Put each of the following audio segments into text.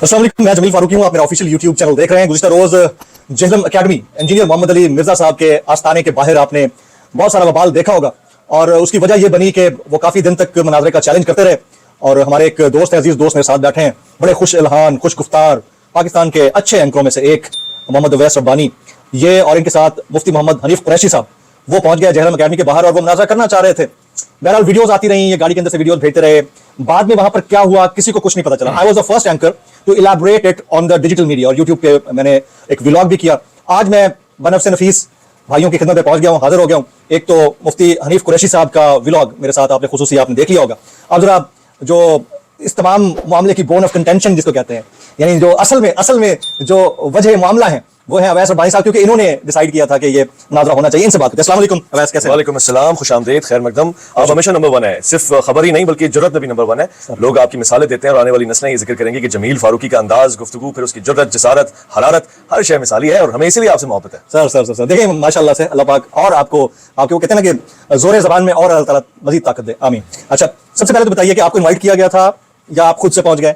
अस्सलाम वालेकुम, मैं जमील फारूकी हूं। आप मेरा ऑफिशियल यूट्यूब चैनल देख रहे हैं। गुज़िश्ता रोज जहलम एकेडमी इंजीनियर मोहम्मद अली मिर्जा साहब के आस्थाने के बाहर आपने बहुत सारा बवाल देखा होगा और उसकी वजह यह बनी कि वो काफी दिन तक मुनाजरे का चैलेंज करते रहे। और हमारे एक दोस्त हैं, अजीज दोस्त मेरे साथ बैठे हैं, बड़े खुश इल्हान खुश गुफ्तार पाकिस्तान के अच्छे एंकरों में से एक मोहम्मद अवैस रब्बानी, ये और इनके साथ मुफ्ती मोहम्मद हनीफ कुरैशी साहब, वो पहुंच गए जहलम एकेडमी के बाहर और वो मुनाजरा करना चाह रहे थे। बहरहाल वीडियोस आती रही, ये गाड़ी के अंदर से वीडियोस भेजते रहे। बाद में वहां पर क्या हुआ किसी को कुछ नहीं पता चला। I was the first anchor to elaborate it on the digital media और यूट्यूब पे मैंने एक व्लॉग भी किया। आज मैं बनफ से नफीस भाइयों की खिदमत में पहुंच गया हूं, हाजिर हो गया हूं। एक तो मुफ्ती हनीफ कुरैशी साहब का व्लॉग मेरे साथ आपने खुसूसी आपने देख लिया होगा। अब जरा जो इस तमाम मामले की बोन ऑफ कंटेंशन जिसको कहते हैं, यानी जो असल में जो वजह मामला है वो है अवैस रब्बानी साहब, क्योंकि इन्होंने डिसाइड किया था कि ये मुनाजरा होना चाहिए। इनसे बात करते हैं। अस्सलाम वालेकुम अवैस, कैसे? वालेकुम अस्सलाम, खुशामदीद, खैर मकदम। आप हमेशा नंबर वन है, सिर्फ खबर ही नहीं बल्कि जुर्रत में भी नंबर वन है। लोग आपकी मिसालें देते हैं और आने वाली नस्लें ये जिक्र करेंगे कि जमील फारूकी का अंदाज, गुफ्तगू, फिर उसकी जुर्रत, जसारत, हरारत, हर शय मिसाली है और हमें इसीलिए आपसे मोहब्बत है। सर देखिए माशाल्लाह से अल्लाह पाक और आपको वो कहते हैं ना कि जोरे ज़बान में और अल्लाह ताला मजीद ताकत दे, आमीन। अच्छा, सबसे पहले तो बताइए कि आपको इनवाइट किया गया था या आप खुद से पहुंच गए,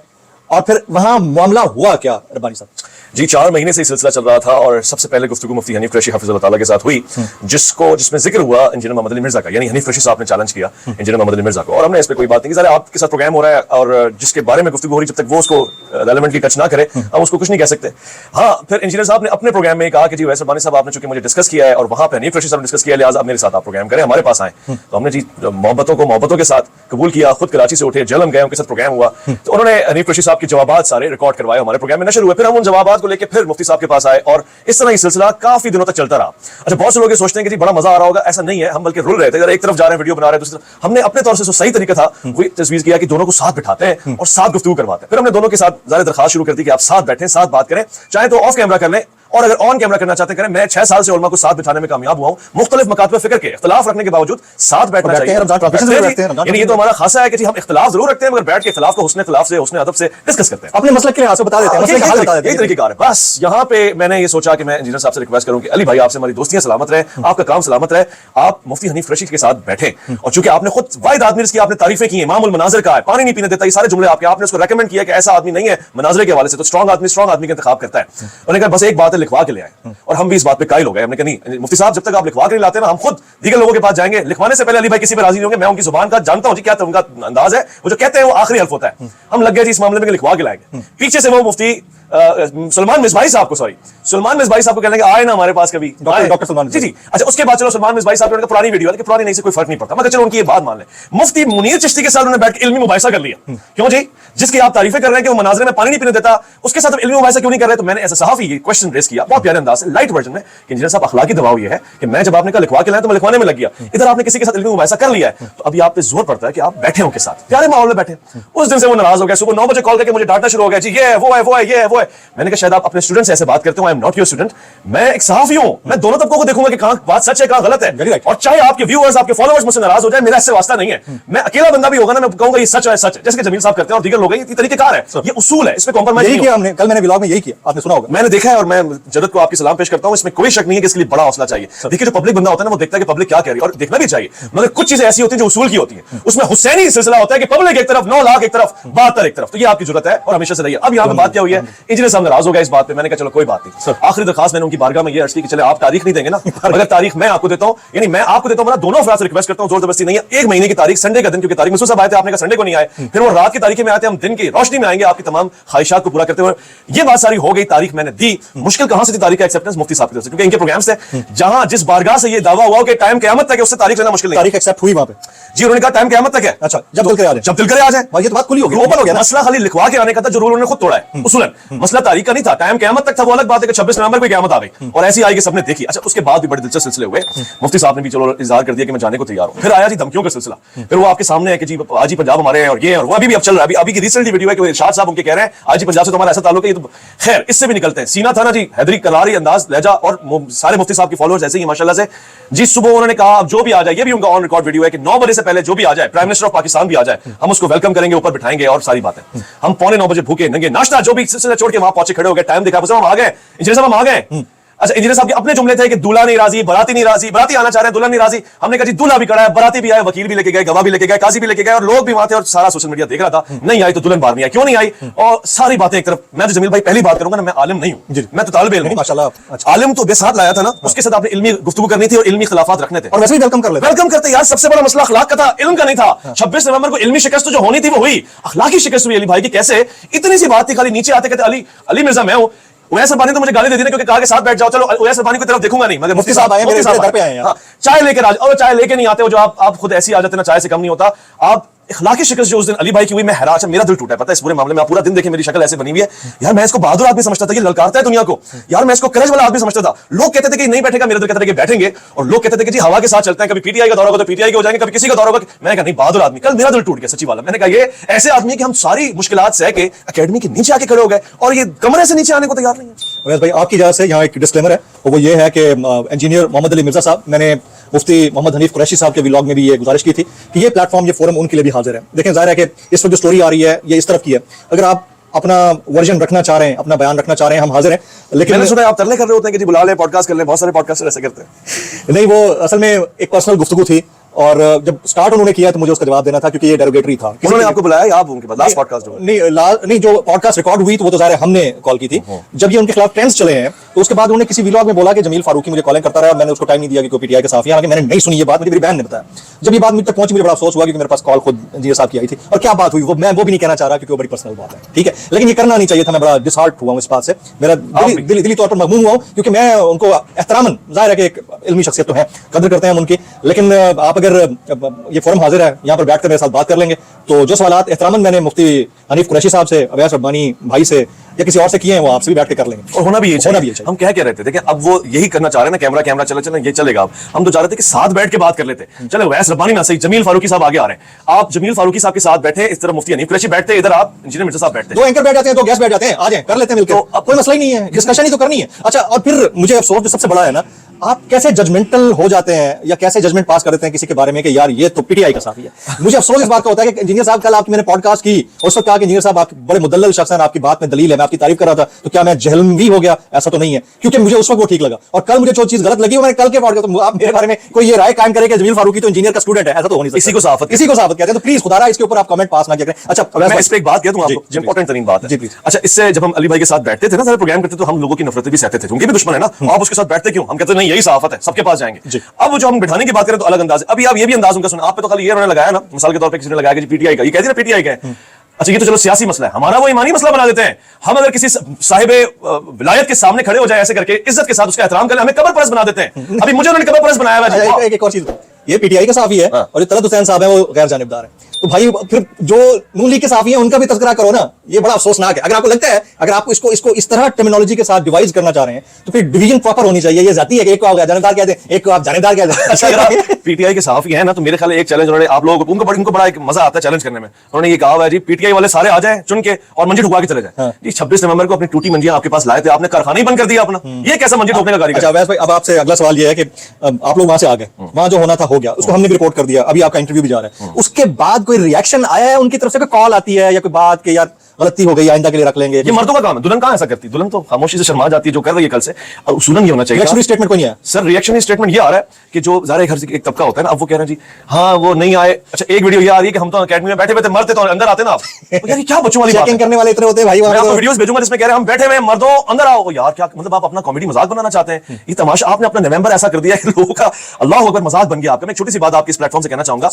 और फिर वहां मामला हुआ क्या रब्बानी साहब? जी, 4 महीने से सिलसिला चल रहा था और सबसे पहले गुफ्तगू मुफ्ती हनीफ कुरैशी हफिज़हुल्लाह ताला के साथ हुई, जिसमें जिक्र हुआ इंजीनियर मोहम्मद अली मिर्जा का, यानी हनीफ कुरैशी साहब ने चैलेंज किया इंजीनियर मोहम्मद अली मिर्जा को। और हमने इस पे कोई बात नहीं की, आपके साथ प्रोग्राम हो रहा है और जिसके बारे में गुफ्तगू हो रही, जब तक वो उसको रेलेवेंटली टच ना करे हम उसको कुछ नहीं कह सकते। हाँ, फिर इंजीनियर साहब ने अपने प्रोग्राम में कहा कि जी अवैस रब्बानी साहब आपने चूंकि मुझे डिस्कस किया है और वहां पे हनीफ कुरैशी साहब ने डिस्कस किया, लिहाजा मेरे साथ आप प्रोग्राम करें, हमारे पास आए। तो हमने जी मोहब्बतों के साथ कबूल किया, खुद कराची से उठे, जलम गए, उनके साथ प्रोग्राम हुआ। तो उन्होंने हनीफ कुरैशी साहब के जवाबात सारे रिकॉर्ड करवाए, हमारे प्रोग्राम में नशर हुए। फिर हम उन जवाबात को लेकर फिर मुफ्ती साहब के पास आए और इस तरह ये सिलसिला काफी दिनों तक चलता रहा। अच्छा, बहुत से लोग ये सोचते हैं कि जी बड़ा मजा आ रहा होगा, ऐसा नहीं है। हम बल्कि रुल रहे थे, अगर एक तरफ जा रहे हैं वीडियो बना रहे हैं, दूसरी तरफ हमने अपने तौर से जो सही तरीका था वो तजवीज किया कि दोनों को साथ बिठाते हैं और साथ गुफ्तगू करवाते हैं। फिर हमने दोनों के साथ ज़ाहिर दरखास्त शुरू कर दी कि आप साथ बैठें, साथ बात करें, चाहे तो ऑफ कैमरा कर लें और अगर ऑन कैमरा करना चाहते करें। मैं 6 साल से उलमा को साथ बिठाने में कामयाब हुआ हूं, मुख्तलिफ मकात पे फिक्र के इख्तिलाफ रखने के बावजूद साथ बैठना चाहिए। यानी ये तो हमारा खासा है कि जी हम इख्तिलाफ जरूर रखते हैं मगर बैठ के इख्तिलाफ को हुस्न इख्तिलाफ से, हुस्न अदब से डिस्कस करते हैं। अपने मसले के लिहाज से बता देते हैं, मसले का हल बता देते हैं। यही तरीकेकार है। बस यहाँ पे मैंने ये सोचा कि मैं इंजीनियर साहब से रिक्वेस्ट करूं कि अली भाई आपसे हमारी दोस्तियां सलामत रहे, आपका काम सलामत रहे, आप मुफ्ती हनीफ कुरैशी के साथ बैठे। और चूंकि आपने खुद वाहिद आदमी जिसकी आपने तारीफें की, इमामुल मनाजिर का है, पानी नहीं पीने देता, ये सारे जुमले आपने उसको रेकमेंड किया कि ऐसा आदमी नहीं है मनाजिर के हवाले से, तो स्ट्रॉन्ग आदमी का इंतखाब करता है। उन्होंने कहा बस एक बात है, लिखवा के ले आए। और हम भी इस बात पे कायल हो गए। हमने कहा नहीं मुफ्ती साहब, जब तक आप लिखवा के नहीं लाते ना, हम खुद दीगर लोगों के पास जाएंगे। लिखवाने से पहले अली भाई किसी पे राजी नहीं होंगे। मैं उनकी जुबान का जानता हूं जी, क्या उनका अंदाज है, वो जो कहते हैं वो आखिरी हल्फ होता है। हम लग गए जी इस मामले में लिखवा के लाएंगे। पीछे से वो मुफ्ती सुलेमान मिसबाही साहब को कहने लगे आए ना हमारे पास कभी, डॉक्टर सुलेमान जी। अच्छा, उसके बाद चलो सुलेमान मिसबाही साहब ने पुरानी वीडियो है, पुरानी नहीं से कोई फर्क नहीं पड़ता, मगर चलो उनकी ये बात मान ले। मुफ्ती मुनीर चिश्ती के साथ उन्होंने बैठ के इल्मी मुबाहिसा कर लिया। क्यों जी? जिसकी आप तारीफें कर रहे हैं कि वो मनाज़रे में पानी नहीं पीने देता, उसके साथ इल्मी मुबाहिसा क्यों नहीं कर रहे? तो मैंने ऐसा सहाफी ये क्वेश्चन रेज किया बहुत प्यारे अंदाज से, लाइट वर्जन में, कि इंजीनियर साहब अखलाकी दबाव ये है कि मैं जब आपने कहा लिखवा के लाए तो मैं लिखवाने में लग गया, इधर आपने किसी के साथ इल्मी मुबाहिसा कर लिया है, तो अभी आप पे जोर पड़ता है कि आप बैठे उनके साथ, प्यारे माहौल में बैठे। उस दिन से वो नाराज हो गया, सुबह 9 बजे कॉल करके मुझे डांटना शुरू हो गया, जी ये है वो है ये है वो है। मैंने कहा शायद आप अपने स्टूडेंट से ऐसे बात करते हो, I am not your student, मैं एक सहाफी हूं, मैं दोनों तबकों को देखूंगा कि कहां बात सच है कहां गलत है। और चाहे आपके व्यूअर्स आपके फॉलोअर्स मुझसे नाराज हो जाए, मेरा इससे वास्ता नहीं है। मैं अकेला बंदा भी होगा ना, मैं कहूंगा ये सच है सच है, जैसे कि जमील साहब करते हैं और दीगर लोग, ये तरीकेकार है, ये उसूल है, इसमें कॉम्प्रोमाइज नहीं किया हमने। कल मैंने व्लॉग में यही किया, आपने सुना होगा, मैंने देखा है और मैं जदत को आपकी सलाम पेश करता हूं। इसमें कोई शक नहीं है कि इसके लिए बड़ा हौसला चाहिए। देखिए, जो पब्लिक बंदा होता है ना, वो देखता है कि पब्लिक क्या कह रही है और देखना भी चाहिए, मगर कुछ चीजें ऐसी होती हैं जो उसूल की होती हैं। उसमें हुसैनी सिलसिला होता है कि पब्लिक एक तरफ, 9 लाख एक तरफ, 72 एक तरफ। तो ये आपकी जरूरत है और हमेशा से रही है। अब यहाँ पे बात क्या हुई है, इंजीनियर साहब नाराज हो गया इस बात पे। मैंने कहा चलो कोई बात नहीं, आखिरी दरखास्त मैंने उनकी बारगाह में ये अर्ज की कि चले आप तारीख नहीं देंगे ना, अगर तारीख मैं आपको देता हूं, यानी मैं आपको देता हूं, मैं दोनों अफराद से रिक्वेस्ट करता हूं, जोर जबरदस्ती नहीं है, 1 महीने की तारीख, संडे का दिन, क्योंकि तारीख में साहब आए थे, आपने कहा संडे को नहीं आए, फिर वो रात की तारीख में आते, हम दिन की रोशनी में आएंगे आपकी तमाम ख्वाहिशात को पूरा करते हुए। ये बात सारी हो गई, तारीख मैंने दी। मुश्किल कहां से थी तारीख का एक्सेप्टेंस? मुफ्ती साहब की तरफ से, क्योंकि इनके प्रोग्राम्स थे जहां जिस बारगाह से ये दावा हुआ कि टाइम क़यामत तक है, उससे तारीख लेना मुश्किल नहीं। तारीख एक्सेप्ट हुई वहां पे जी, उन्होंने कहा टाइम क़यामत तक है। अच्छा, जब दिल करे आ जाए, ये तो बात खुली होगी, ओपन हो गया। मसला खाली लिखवा के आने का था, जो रूल उन्होंने खुद तोड़ा है उसूलन। मसला तारीख का नहीं था, टाइम क़यामत तक था, वो अलग बात है कि 26 नवंबर को क़यामत आ गई और ऐसी आई कि सबने देखी। अच्छा, उसके बाद भी बड़े दिलचस्प सिलसिले हुए। मुफ्ती साहब ने भी चलो इज़हार कर दिया कि मैं जाने को तैयार हूं। फिर आया जी धमकियों का सिलसिला। फिर वो आपके सामने है कि जी आज ही पंजाब हमारे हैं और ये है और वो अभी अब चल रहा है। अभी की रिसेंटली वीडियो है कि इरशाद साहब उनके कह रहे हैं आज ही पंजाब से तुम्हारा ऐसा ताल्लुक है। ये तो खैर इससे भी निकलते हैं। सीना था ना जी, हैदरी कलारी अंदाज लहजा, और सारे मुफ्ती साहब के फॉलोअर्स ऐसे ही माशाल्लाह से जी। सुबह उन्होंने कहा अब जो भी आ जाए, ये भी उनका ऑन रिकॉर्ड वीडियो है कि 9 बजे से पहले जो भी आ जाए, प्राइम मिनिस्टर ऑफ पाकिस्तान भी आ जाए, हम उसको वेलकम करेंगे, ऊपर बिठाएंगे और सारी बातें। हम 9:15 बजे भूखे नंगे नाश्ता जो भी सिलसिला छोड़ के वहां पहुंचे, खड़े हो गए, टाइम देखा, हम आ गए इंजीनियर साहब, हम आ गए। अच्छा, इंजीनियर साहब के अपने जुमले थे कि दूल्हा नहीं राजी, बराती नहीं राजी, बराती आना चाह रहे हैं, दुल्हन नहीं राजी। हमने कहा जी दूल्हा भी खड़ा है, बराती भी आए, वकील भी लेके गए, गवाह भी लेके गए, काजी भी लेके गए, और लोग भी वहां थे, और सारा सोशल मीडिया देख रहा था। नहीं आई तो दुल्हन बाहर नहीं आई, क्यों नहीं आई, और सारी बातें एक तरफ। मैं तो जमील भाई पहली बात करूंगा ना, मैं आलिम नहीं हूं, मैं तो तालिब इल्म हूं। माशाल्लाह, अच्छा। आलिम तो बेसाथ लाया था ना, उसके साथ आपने इल्मी गुफ्तगू करनी थी और इल्मी खिलाफात रखने थे, और वैसे भी वेलकम कर लेते। वेलकम करते यार। सबसे बड़ा मसला अखलाक का था, इल्म का नहीं था। 26 नवंबर को इल्मी शिकस्त जो होनी थी वो हुई, अखलाकी शिकस्त हुई अली भाई की। कैसे? इतनी सी बात थी, खाली नीचे आते कहते अली अली मिर्जा मैं हूं। उवैस रब्बानी तो मुझे गाली दे दी ना, क्योंकि कहा के साथ बैठ जाओ। चलो उवैस रब्बानी की तरफ देखूंगा नहीं, मगर मुफ्ती साहब आए, मेरे घर पे आए हैं। हाँ, चाय लेकर आज, और चाय लेके नहीं आते हो, जो आप खुद ऐसी आ जाते ना, चाय से कम नहीं होता। आप इखलाकी शिकस्त जो उस दिन अली भाई की हुई, मैं हैरान, अच्छा मेरा दिल टूटा है पता है इस पूरे मामले में। आप पूरा दिन देखें, मेरी शक्ल ऐसे बनी हुई है यार। मैं इसको बहादुर आदमी समझता था, ये ललकारता है दुनिया को यार। मैं इसको करज वाला आदमी समझता था। लोग कहते थे कि नहीं बैठेगा, मेरा दिल कहता था कि बैठेंगे, और लोग कहते थे कि जी हवा के साथ चलते हैं, कभी पीटीआई का दौरा होगा तो पीटीआई के हो जाएंगे, कभी किसी का दौरा होगा। मैंने कहा नहीं, बहादुर आदमी। कल मेरा दिल टूट गया सच्ची वाला। मैंने कहा ये ऐसे आदमी कि हम सारी मुश्किलात सह के अकेडमी के नीचे आके खड़े हो गए, और ये कमरे से नीचे आने को तैयार नहीं है। अवैस भाई, आपकी इजाजत से यहाँ एक डिस्क्लेमर है, और वो ये है कि इंजीनियर मोहम्मद अली मिर्जा साहब, मैंने मुफ्ती मोहम्मद हनीफ कुरैशी साहब के व्लॉग में भी ये गुजारिश की थी कि ये प्लेटफॉर्म, ये फोरम उनके लिए भी हाजिर है। देखें, जाहिर है कि इस वक्त जो स्टोरी आ रही है ये इस तरफ की है। अगर आप अपना वर्जन रखना चाह रहे हैं, अपना बयान रखना चाह रहे हैं, हम हाजिर हैं। लेकिन मैंने सुना आप तरले कर रहे होते हैं कि जी बुला ले, पॉडकास्ट कर ले। बहुत सारे पॉडकास्टर ऐसे करते हैं। नहीं, वो असल में एक पर्सनल गुफ्तगू थी, और जब स्टार्ट उन्होंने किया तो मुझे उसका जवाब देना था, क्योंकि ये डेरोगेटरी था। उन्होंने आपको बुलाया या आप उनके बाद लास्ट पॉडकास्ट जो नहीं, जो पॉडकास्ट रिकॉर्ड हुई तो वो तो ज़ाहिर है हमने कॉल की थी। जब ये उनके खिलाफ ट्रेंड्स चले हैं तो उसके बाद उन्होंने किसी व्लॉग में बोला कि जमील फारूकी मुझे कॉलिंग करता रहा, और मैंने उसको टाइम नहीं दिया कि कोई पीटीआई का साफी है। हालांकि मैंने नहीं सुनी ये बात, मुझे मेरी बहन ने बताया। जब ये बात मुझे तक पहुंची, मुझे बड़ा अफसोस हुआ, क्योंकि मेरे पास कॉल खुद इंजीनियर साहब की आई थी। और क्या बात हुई वो मैं वो भी नहीं कहना चाह रहा, क्योंकि वो बड़ी पर्सनल बात है, ठीक है। लेकिन ये करना नहीं चाहिए था। मैं बड़ा डिसहार्ट हुआ हूं इस बात से, मेरा दिली तौर पर मगमूम हुआ हूं, क्योंकि मैं उनको एहतरामन, जाहिर है कि एक इल्मी शख्सियत तो है, कदर करते हैं हम उनकी। लेकिन आप अगर ये फोरम हाजिर है, यहाँ पर बैठकर मेरे साथ बात कर लेंगे, तो जो सवाल एहतरामन मैंने मुफ्ती हनीफ कुरैशी साहब से, अवैस रब्बानी भाई से, या किसी और से किए हैं, वो आपसे भी बैठ के कर लेंगे। और होना भी ये चाहिए। हम क्या कह रहे थे, देखिए अब वो यही करना चाह रहे हैं ना, कैमरा चले ये चलेगा। अब हम तो चाह रहे थे कि साथ बैठ के बात कर लेते। चलो वैस रब्बानी ना सही, जमील फारूकी साहब आगे आ रहे हैं। आप जमील फारूकी साहब के साथ बैठे, इस तरफ मुफ्ती हनीफ कुरैशी बैठते, इधर आप इंजीनियर मिर्जा साहब बैठते। दो एंकर बैठ जाते हैं, दो गेस्ट बैठ जाते हैं, आ जाए कर लेते हैं मिलकर, तो अब कोई मसला ही नहीं है, डिस्कशन ही तो करनी है। अच्छा, और फिर मुझे अफसोस जो सबसे बड़ा है ना, आप कैसे जजमेंटल हो जाते हैं, या कैसे जजमेंट पास कर देते हैं किसी के बारे में कि यार ये तो पीटीआई का साथी है। मुझे अफसोस इस बात का होता है कि इंजीनियर साहब, कल आपकी मैंने पॉडकास्ट की, उस वक्त कहा कि इंजीनियर साहब आप बड़े मुदल्लल शख्स हैं, आपकी बात में दलील है, मैं आपकी तारीफ कर रहा था, तो क्या मैं जहलवी हो गया? ऐसा तो नहीं है, क्योंकि मुझे उस वक्त वो ठीक लगा, और कल मुझे जो चीज गलत लगी वो मैंने कल के पॉडकास्ट। तो आप मेरे बारे में कोई ये राय कायम करे कि जमील फारूकी तो इंजीनियर का स्टूडेंट है, ऐसा तो हो नहीं सकता। इसी को साफत कहते हैं, तो प्लीज खुदारा इसके ऊपर आप कमेंट पास ना करें। अच्छा, मैं इस पे एक बात कह दूं आपको, इंपॉर्टेंट तरीन बात है। अच्छा, इससे जब हम अली भाई के साथ बैठते थे ना, सारे प्रोग्राम करते, तो हम लोगों की नफरत भी सहते थे, उनके भी दुश्मन है ना, आप उसके साथ बैठते क्यों? हम कहते नहीं, यही सहाफत है, सबके पास जाएंगे। अब वो जो हम बिठाने की बात करें तो अलग अंदाज है। अभी आप ये भी अंदाज उनका सुना, आप पे तो खाली ये उन्होंने लगाया ना, मिसाल के तौर पे किसी ने लगाया कि पीटीआई का, ये कहती है ना पीटीआई का है। अच्छा, ये तो चलो सियासी मसला है, हमारा वो ईमानी मसला बना देते हैं। हम अगर किसी साहिबे विलायत के सामने खड़े हो जाए ऐसे करके, इज्जत के साथ उसका एहतराम करें, हमें कबर परस्त बना देते हैं। अभी मुझे उन्होंने कबर परस्त बनाया हुआ है। एक और चीज, ये पीटीआई का साफी है, और ये तलत हुसैन साहब है, वो गैर जानिबदार है। तो भाई फिर जो नून लीग के साफी है उनका भी तज़किरा करो ना, ये बड़ा अफसोसनाक है। अगर आपको लगता है, अगर आप इसको इस तरह टर्मिनोलॉजी के साथ डिवाइड करना चाह रहे हैं, तो फिर डिवीजन प्रॉपर होनी चाहिए। ये जाती है कि एक को आप जानेदार कह दें, एक को आप जानेदार कह दें। अच्छा, अगर आप पीटीआई के साफी है ना, तो मेरे ख्याल एक चैलेंज उन्होंने आप लोगों को, उनको बड़ा एक मजा आता है चैलेंज करने में। उन्होंने ये कहा है जी, पीटीआई वाले सारे आ जाएं चुन के और मंजी ठुकवा के चले जाएं। जी 26 नवंबर को अपनी टूटी मंजियां आपके पास लाए थे, आपने कारखाना ही बंद कर दिया अपना। ये कैसा मंजी ठोकने का कारीगर? अच्छा वैसे भाई, अब आपसे अगला सवाल ये है कि आप लोग वहां से आ गए, वहां जो होना था हो गया, उसको हमने भी रिपोर्ट कर दिया, अभी आपका इंटरव्यू भी जा रहा है। उसके बाद कोई रिएक्शन आया है उनकी तरफ से, कोई कॉल आती है या कोई बात कि यार गलती हो गई, आइंदा के लिए रख लेंगे? ये मर्दों का काम है, दुल्हन कहां ऐसा करती है? दुल्हन तो खामोशी से शर्मा जाती है, जो कर रही है कल से। और उसूलन ये होना चाहिए। रिएक्शनरी स्टेटमेंट कोई नहीं है सर। रिएक्शनरी स्टेटमेंट ये आ रहा है कि जो ज़ाहिर घर से एक तबका होता है ना, अब वो कह रहे हैं जी हाँ वो नहीं आए। अच्छा, एक वीडियो ये आ रही है कि हम तो अकेडमी में बैठे हुए थे, मरते तो अंदर आते ना आप। यार क्या बच्चों वाली बात है? चेकिंग करने वाले इतने होते हैं भाई। मैं आपको वीडियोस भेजूंगा जिसमें कह रहे हैं हम बैठे हुए हैं, मर्दों अंदर आओ। यार क्या मतलब, आप अपना कॉमेडी मजाक बनाना चाहते हैं? ये तमाशा आपने अपना नवंबर ऐसा कर दिया कि लोगों का अल्लाह अकबर मजाक बन गया आपका। मैं एक छोटी सी बात आपके इस प्लेटफॉर्म से कहना चाहूंगा,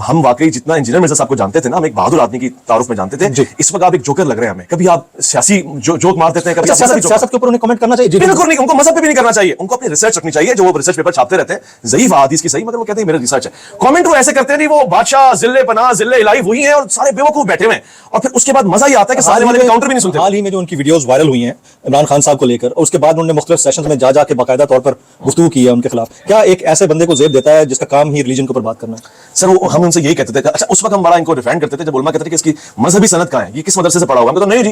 हम वाकई जितना इंजीनियर मिर्जा साहब को जानते थे ना, हम एक बहादुर आदमी की तारुफ में जानते थे। इस वक्त आप एक जोकर लग रहे हैं हमें। कभी आप सियासी जोक मार देते हैं, कभी सियासत के ऊपर उन्हें कमेंट करना चाहिए? बिल्कुल नहीं, उनको मजहब पे भी नहीं करना चाहिए। उनको अपनी रिसर्च रखनी चाहिए, जो वो रिसर्च पेपर छापते रहते हैं, ज़ईफ हदीस की सही, मगर वो कहते हैं मेरा रिसर्च है। कमेंट वो ऐसे करते हैं नहीं, वो बादशाह जिले पनाह जिले इलाही वही है, और सारे बेवकूफ बैठे हुए हैं। और फिर उसके बाद मजा ये आता है कि सारे वाले काउंटर भी नहीं सुनते। हाल ही में जो उनकी वीडियोस वायरल हुई हैं इमरान खान साहब को लेकर, और उसके बाद उन्होंने मुख्तलिफ सेशंस में जा के बाकायदा तौर पर गुफ्तगू की है उनके खिलाफ, क्या एक ऐसे बंदे को जेब देता है जिसका काम ही रिलीजन के ऊपर बात करना है? सर हम उनसे यही कहते थे। अच्छा, उस वक्त हम बड़ा इनको डिफेंड करते थे, जब उलमा कहते थे कि इसकी मजहबी सनद कहां है, ये किस मदरसे अरसे से पड़ा हुआ है। मैं तो नहीं जी,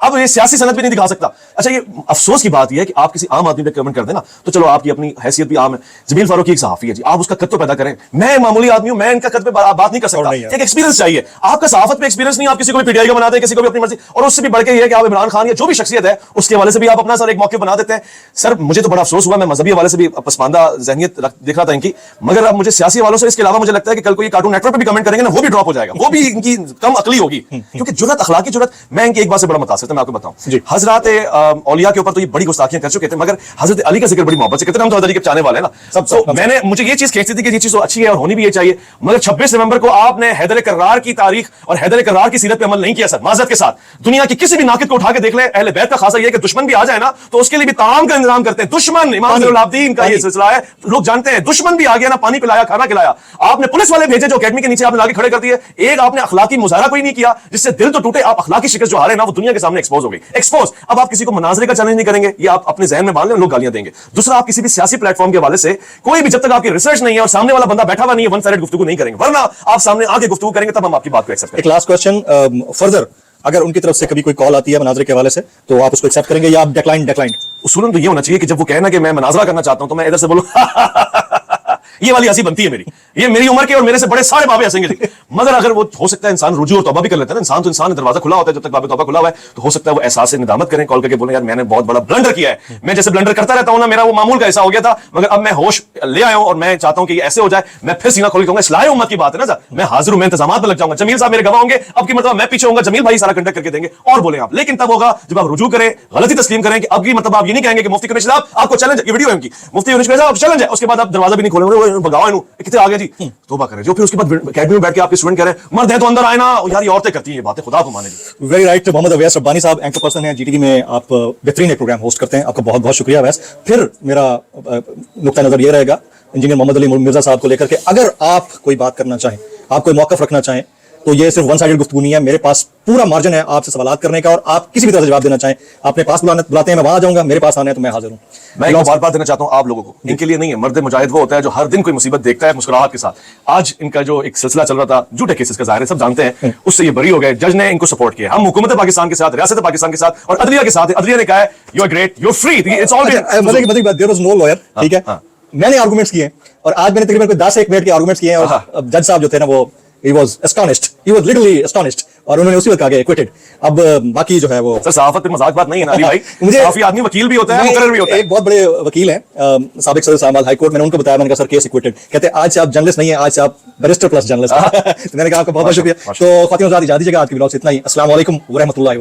अब ये सियासी सनद भी नहीं दिखा सकता। अच्छा, ये अफसोस की बात यह है कि आप किसी आम आदमी पे कमेंट कर देना तो चलो, आपकी अपनी हैसियत भी आम है। जमील फारूकी एक सहाफी है जी, आप उसका कद तो पैदा करें। मैं मामूली आदमी हूं, मैं इनका कद पे बात नहीं कर सकता। एक एक्सपीरियंस चाहिए। आपका सहाफत पे एक्सपीरियंस नहीं, आप किसी को भी पीटीआई का बनाते हैं, किसी को भी अपनी मर्जी। और उससे भी बढ़ के ये है कि आप इमरान खान या जो भी शख्सियत है उसके हवाले से भी आप अपना सर एक मौके बना देते हैं। सर मुझे तो बड़ा अफसोस हुआ, मैं मजहबी हवाले से भी पसमानदा जहनियत देख रहा था इनकी, मगर अब मुझे सियासी वालों से इसके अलावा मुझे लगता है कि कल को ये कार्टून नेटवर्क पे भी कमेंट करेंगे ना, वो भी ड्रॉप हो जाएगा, वो भी इनकी कम अकली होगी। क्योंकि जुर्रत, अखलाकी जुर्रत, मैं इनकी एक बात से बड़ा मुतासिर था, मैं आपको बताऊं। हजरत औलिया के ऊपर तो ये बड़ी गुस्ताखियां कर चुके थे, मगर हजरत अली का जिक्र बड़ी मोहब्बत से करते हैं। हम तो हजरत अली के चाहने वाले हैं ना सब। तो मैंने, मुझे ये चीज खींचती थी कि ये चीज तो अच्छी है और होनी भी ये चाहिए, मगर 26 नवंबर को आपने हैदर कर्रार की तारीख और हैदर कर्रार की सीरत पे अमल नहीं किया सर, माजरत के साथ। दुनिया की किसी भी नाकिद को उठा के देख ले, अहले बैत का खासा ये है कि दुश्मन भी आ जाए ना तो उसके लिए भी ताम का इंतजाम करते हैं। दुश्मन, इमाम ज़ैनुल आबिदीन का ये सिलसिला है, लोग जानते हैं। दुश्मन भी आ गया ना, पानी पिलाया, खाना खिलाया। आपने पुलिस वाले भेजे जो अकेडमी के नीचे आपने लाके खड़े कर दिए। एक आपने अखलाकी मुजाहरा कोई नहीं किया जिससे दिल तो टूटे। आप अखलाकी शिकस्त जो हारे ना, वो दुनिया के सामने एक्सपोज हो गई, एक्सपोज। अब आप किसी को मनाजरे का चैलेंज नहीं करेंगे, ये आप अपने जहन में मान लें, लोग गालियां देंगे। दूसरा, आप किसी भी सियासी प्लेटफॉर्म के हवाले से कोई भी, जब तक आपकी रिसर्च नहीं है और सामने वाला बंदा बैठा हुआ नहीं है, वन साइडेड गुफ्तगू नहीं करेंगे, वरना आप सामने आके गुफ्तगू करेंगे तब हम आपकी बात को एक्सेप्ट करेंगे। एक लास्ट क्वेश्चन फर्दर, अगर उनकी तरफ से कभी कोई कॉल आती है मनाजरे के हवाले से तो आप उसको एक्सेप्ट करेंगे या आप डिक्लाइन? उसूलन तो ये होना चाहिए कि जब वो कहना कि मैं मनाजरा करना चाहता हूं तो मैं इधर से बोलूं ये वाली हंसी बनती है मेरी, ये मेरी उम्र के और मेरे से बड़े सारे बाबे हंसेंगे जी। मगर अगर वो हो सकता है इंसान रुजू और तौबा भी कर लेता है ना, इंसान तो इंसान, दरवाजा खुला होता है, जब तक बाबे तौबा खुला हुआ है तो हो सकता है वो एहसास से निदामत करें, कॉल करके बोले यार मैंने बहुत बड़ा ब्लंडर किया है। मैं जैसे ब्लंडर करता रहता हूं ना, मेरा वो मामूल का ऐसा हो गया था, मगर अब मैं होश ले आया हूं और मैं चाहता हूं कि ऐसे हो जाए मैं फिर सीना खोल के कहूंगा इस्लाह उम्मत की बात है ना सर, मैं हाजिर हूं, मैं इंतजाम में लग जाऊंगा। जमील साहब मेरे गवाह होंगे, अब की मतलब मैं पीछे होऊंगा, जमील भाई सारा कंडक्ट करके देंगे और बोले आप। लेकिन तब होगा जब आप रुजू करें, गलती तस्लीम करें कि अब की मतलब आप ये नहीं कहेंगे कि मुफ्ती कुरैशी साहब आपको चैलेंज, ये वीडियो है उनकी, मुफ्ती कुरैशी साहब चैलेंज है, उसके बाद आप दरवाजा भी नहीं खोलेंगे, भगाओ इन्हों कितने आ गया जी, तौबा करें। जो फिर उसके बाद अकेडमी में बैठ के आपके स्टूडेंट कह रहे हैं मर्द है तो अंदर आए ना, यार ये औरतें करती हैं ये बातें, खुदा को माने जी। Very right. मोहम्मद अवैस रब्बानी साहब एंकर पर्सन हैं जीटीवी में, आप बेहतरीन एक प्रोग्राम होस्ट करते हैं, आपका बहुत बहुत शुक्रिया अवैस। फिर मेरा नुक्ता नजर ये रहेगा इंजीनियर मोहम्मद अली मिर्जा साहब को लेकर के, अगर आप कोई बात करना चाहें, आप कोई मौकफ रखना चाहें तो ये सिर्फ वन साइडेड गुफ्तगू नहीं है, मेरे पास पूरा मार्जिन है आपसे सवाल करने का, और आप किसी भी तरह से जवाब देना चाहें अपने पास बुलाते हैं, मैं वहां जाऊंगा, मेरे पास आना है तो मैं हाजिर हूं। मैं एक बार देना चाहता हूं आप लोगों को, इनके लिए नहीं है, मर्द मुजाहिद वो होता है जो हर दिन कोई मुसीबत देखता है मुस्कुराहट के साथ। आज इनका जो एक सिलसिला चल रहा था झूठे केसेस का, जाहिर है सब जानते हैं, उससे ये बरी हो गए, जज ने इनको सपोर्ट किया। हम हुकूमत पाकिस्तान के साथ, रियासत पाकिस्तान के साथ और अदलिया के साथ, अदलिया ने कहा है you are great, you are free, it's all there was no lawyer, ठीक है, मैंने आर्गुमेंट्स किए और आज मैंने तकरीबन 10-1 मिनट के आर्गुमेंट्स किए हैं और जज साहब जो थे ना वो he was astonished, he was literally astonished, और उन्होंने उसी वक्त कहा कि acquitted। अब बाकी जो है वो सर सहाफत पे मजाक बात नहीं है ना अली भाई, मुझे काफी आदमी वकील भी होता है, मुकर्रर भी होता है। एक बहुत बड़े वकील हैं साबिक सदर साहब हाई कोर्ट, मैंने उनको बताया, मैंने कहा सर केस एक्विटेड, कहते हैं आज से आप जर्नलिस्ट नहीं है, आज से आप बैरिस्टर प्लस जर्नलिस्ट। तो मैंने कहा आपका बहुत बहुत शुक्रिया। तो ख्वातीन इजाजत दीजिएगा, आज की व्लॉग से इतना ही। अस्सलाम वालेकुम व रहमतुल्लाहि व बरकातहू।